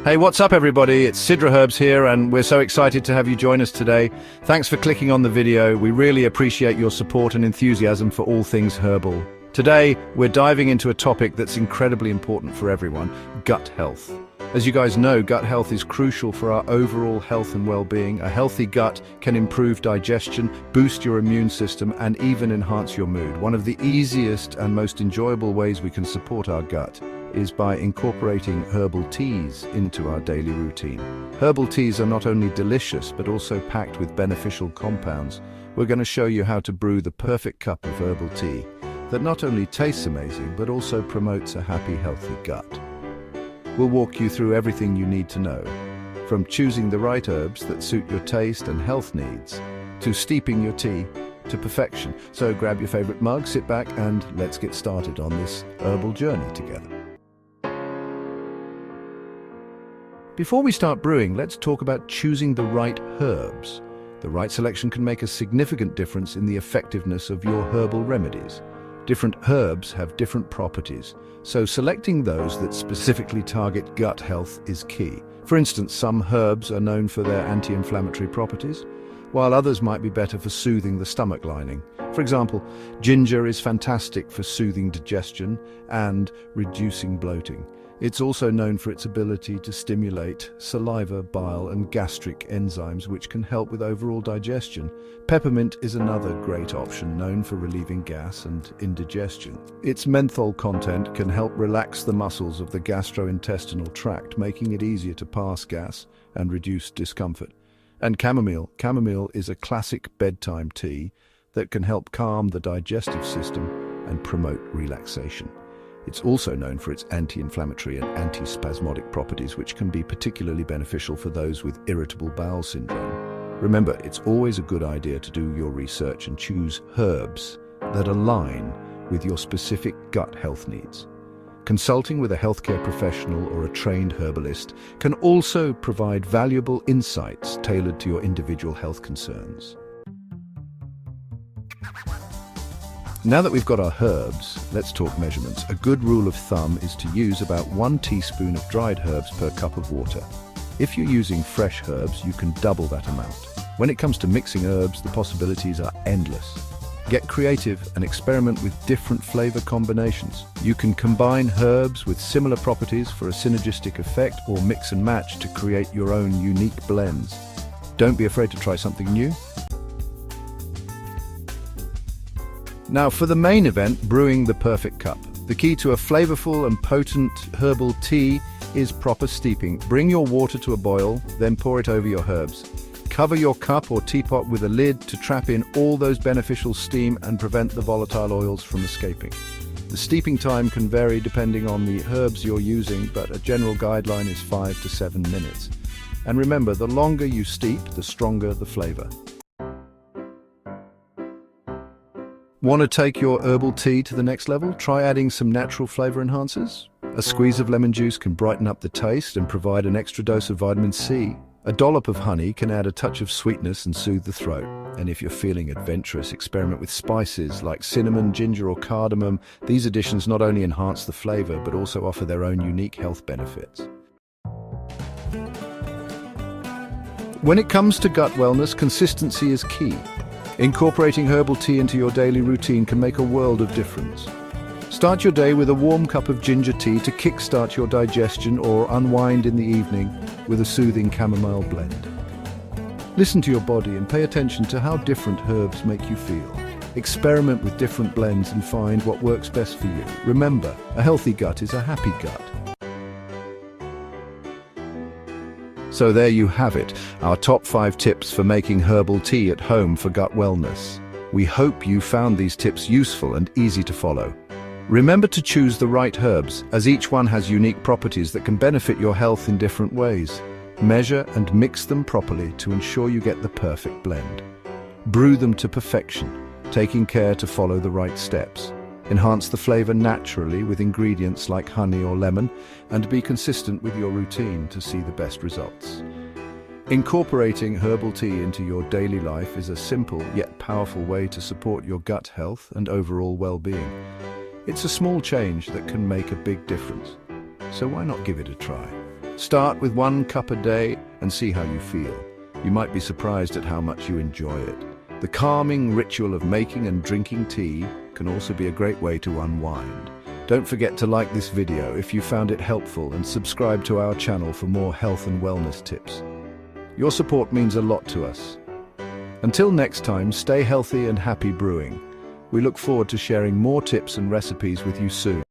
Hey, what's up everybody? It's Sidra Herbs here and we're so excited to have you join us today. Thanks for clicking on the video. We really appreciate your support and enthusiasm for all things herbal. Today, we're diving into a topic that's incredibly important for everyone, gut health. As you guys know, gut health is crucial for our overall health and well-being. A healthy gut can improve digestion, boost your immune system, and even enhance your mood. One of the easiest and most enjoyable ways we can support our gut is by incorporating herbal teas into our daily routine. Herbal teas are not only delicious, but also packed with beneficial compounds. We're going to show you how to brew the perfect cup of herbal tea that not only tastes amazing, but also promotes a happy, healthy gut. We'll walk you through everything you need to know, from choosing the right herbs that suit your taste and health needs, to steeping your tea to perfection. So grab your favorite mug, sit back, and let's get started on this herbal journey together. Before we start brewing, let's talk about choosing the right herbs. The right selection can make a significant difference in the effectiveness of your herbal remedies. Different herbs have different properties, so selecting those that specifically target gut health is key. For instance, some herbs are known for their anti-inflammatory properties, while others might be better for soothing the stomach lining. For example, ginger is fantastic for soothing digestion and reducing bloating. It's also known for its ability to stimulate saliva, bile, and gastric enzymes, which can help with overall digestion. Peppermint is another great option, known for relieving gas and indigestion. Its menthol content can help relax the muscles of the gastrointestinal tract, making it easier to pass gas and reduce discomfort. And chamomile. Chamomile is a classic bedtime tea that can help calm the digestive system and promote relaxation. It's also known for its anti-inflammatory and anti-spasmodic properties, which can be particularly beneficial for those with irritable bowel syndrome. Remember, it's always a good idea to do your research and choose herbs that align with your specific gut health needs. Consulting with a healthcare professional or a trained herbalist can also provide valuable insights tailored to your individual health concerns. Now that we've got our herbs, let's talk measurements. A good rule of thumb is to use about 1 teaspoon of dried herbs per cup of water. If you're using fresh herbs, you can double that amount. When it comes to mixing herbs, the possibilities are endless. Get creative and experiment with different flavor combinations. You can combine herbs with similar properties for a synergistic effect, or mix and match to create your own unique blends. Don't be afraid to try something new. Now for the main event, brewing the perfect cup. The key to a flavorful and potent herbal tea is proper steeping. Bring your water to a boil, then pour it over your herbs. Cover your cup or teapot with a lid to trap in all those beneficial steam and prevent the volatile oils from escaping. The steeping time can vary depending on the herbs you're using, but a general guideline is 5 to 7 minutes. And remember, the longer you steep, the stronger the flavor. Want to take your herbal tea to the next level? Try adding some natural flavor enhancers. A squeeze of lemon juice can brighten up the taste and provide an extra dose of vitamin C. A dollop of honey can add a touch of sweetness and soothe the throat. And if you're feeling adventurous, experiment with spices like cinnamon, ginger, or cardamom. These additions not only enhance the flavor, but also offer their own unique health benefits. When it comes to gut wellness, consistency is key. Incorporating herbal tea into your daily routine can make a world of difference. Start your day with a warm cup of ginger tea to kickstart your digestion, or unwind in the evening with a soothing chamomile blend. Listen to your body and pay attention to how different herbs make you feel. Experiment with different blends and find what works best for you. Remember, a healthy gut is a happy gut. So there you have it, our top 5 tips for making herbal tea at home for gut wellness. We hope you found these tips useful and easy to follow. Remember to choose the right herbs, as each one has unique properties that can benefit your health in different ways. Measure and mix them properly to ensure you get the perfect blend. Brew them to perfection, taking care to follow the right steps. Enhance the flavor naturally with ingredients like honey or lemon, and be consistent with your routine to see the best results. Incorporating herbal tea into your daily life is a simple yet powerful way to support your gut health and overall well-being. It's a small change that can make a big difference. So why not give it a try? Start with 1 cup a day and see how you feel. You might be surprised at how much you enjoy it. The calming ritual of making and drinking tea can also be a great way to unwind. Don't forget to like this video if you found it helpful and subscribe to our channel for more health and wellness tips. Your support means a lot to us. Until next time, stay healthy and happy brewing. We look forward to sharing more tips and recipes with you soon.